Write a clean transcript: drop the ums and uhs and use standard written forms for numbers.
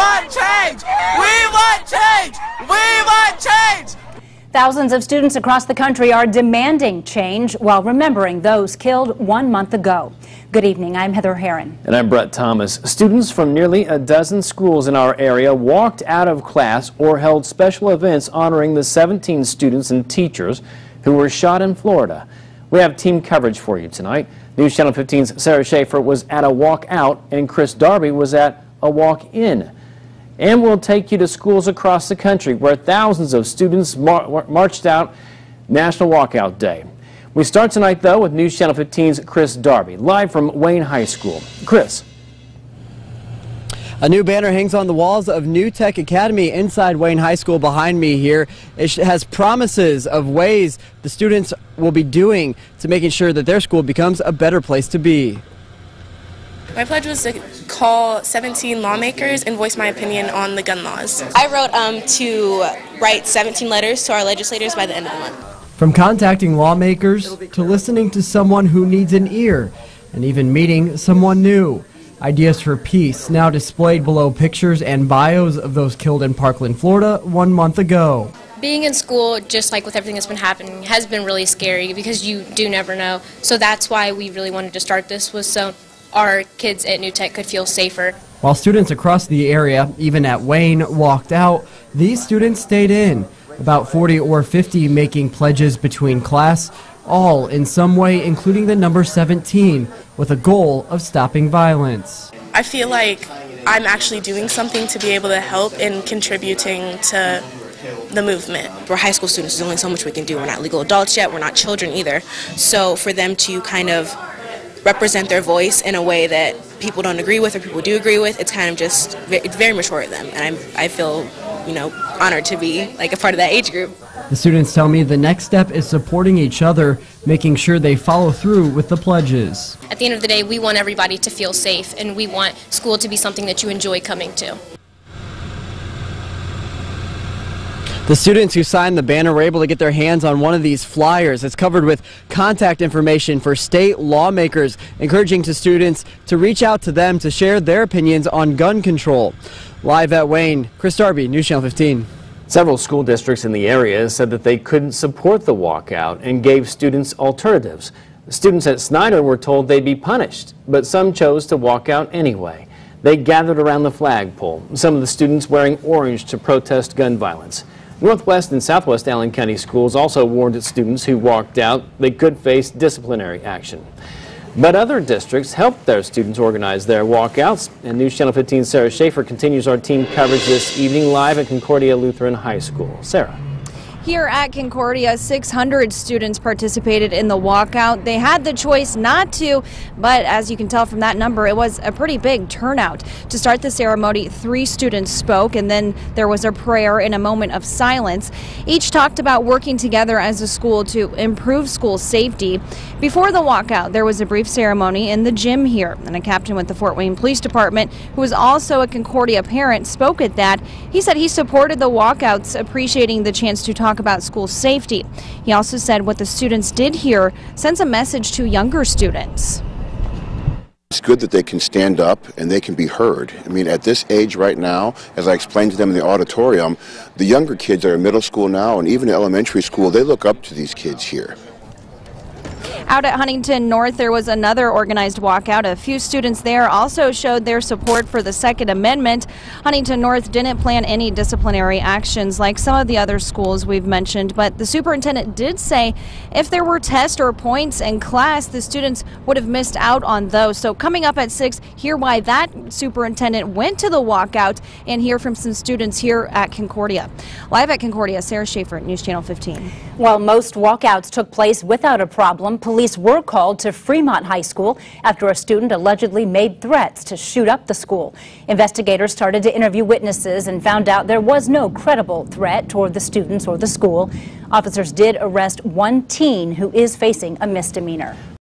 want change! We want change! We want change! Thousands of students across the country are demanding change while remembering those killed 1 month ago. Good evening, I'm Heather Herron. And I'm Brett Thomas. Students from nearly a dozen schools in our area walked out of class or held special events honoring the 17 students and teachers who were shot in Florida. We have team coverage for you tonight. News Channel 15's Sarah Schaefer was at a walkout and Chris Darby was at a walk-in. And we'll take you to schools across the country where thousands of students marched out National Walkout Day. We start tonight, though, with News Channel 15's Chris Darby, live from Wayne High School. Chris. A new banner hangs on the walls of New Tech Academy inside Wayne High School behind me here. It has promises of ways the students will be doing to making sure that their school becomes a better place to be. My pledge was to call 17 lawmakers and voice my opinion on the gun laws. I wrote to write 17 letters to our legislators by the end of the month. From contacting lawmakers to listening to someone who needs an ear and even meeting someone new. Ideas for peace now displayed below pictures and bios of those killed in Parkland, Florida 1 month ago. Being in school, just like with everything that's been happening, has been really scary because you do never know. So that's why we really wanted to start this, was so our kids at New Tech could feel safer. While students across the area, even at Wayne, walked out, these students stayed in. About 40 or 50 making pledges between class, all in some way including the number 17, with a goal of stopping violence. I feel like I'm actually doing something to be able to help in contributing to the movement. We're high school students, there's only so much we can do. We're not legal adults yet, we're not children either. So for them to kind of represent their voice in a way that people don't agree with or people do agree with, it's kind of just, it's very mature of them. And I feel, honored to be like a part of that age group. The students tell me the next step is supporting each other, making sure they follow through with the pledges. At the end of the day, we want everybody to feel safe, and we want school to be something that you enjoy coming to. The students who signed the banner were able to get their hands on one of these flyers. It's covered with contact information for state lawmakers, encouraging students to reach out to them to share their opinions on gun control. Live at Wayne, Chris Darby, News Channel 15. Several school districts in the area said that they couldn't support the walkout and gave students alternatives. Students at Snyder were told they'd be punished, but some chose to walk out anyway. They gathered around the flagpole, some of the students wearing orange to protest gun violence. Northwest and Southwest Allen County schools also warned its students who walked out they could face disciplinary action. But other districts helped their students organize their walkouts. And News Channel 15's Sarah Schaefer continues our team coverage this evening live at Concordia Lutheran High School. Sarah. Here at Concordia, 600 students participated in the walkout. They had the choice not to, but as you can tell from that number, it was a pretty big turnout. To start the ceremony, 3 students spoke, and then there was a prayer and a moment of silence. Each talked about working together as a school to improve school safety. Before the walkout, there was a brief ceremony in the gym here, and a captain with the Fort Wayne Police Department, who was also a Concordia parent, spoke at that. He said he supported the walkouts, appreciating the chance to talk about school safety. He also said what the students did here sends a message to younger students. It's good that they can stand up and they can be heard. I mean, at this age right now, as I explained to them in the auditorium, the younger kids that are in middle school now and even elementary school, they look up to these kids here. Out at Huntington North, there was another organized walkout. A few students there also showed their support for the Second Amendment. Huntington North didn't plan any disciplinary actions like some of the other schools we've mentioned, but the superintendent did say if there were tests or points in class, the students would have missed out on those. So coming up at 6, hear why that superintendent went to the walkout and hear from some students here at Concordia. Live at Concordia, Sarah Schaefer, News Channel 15. While most walkouts took place without a problem, police were called to Fremont High School after a student allegedly made threats to shoot up the school. Investigators started to interview witnesses and found out there was no credible threat toward the students or the school. Officers did arrest one teen who is facing a misdemeanor.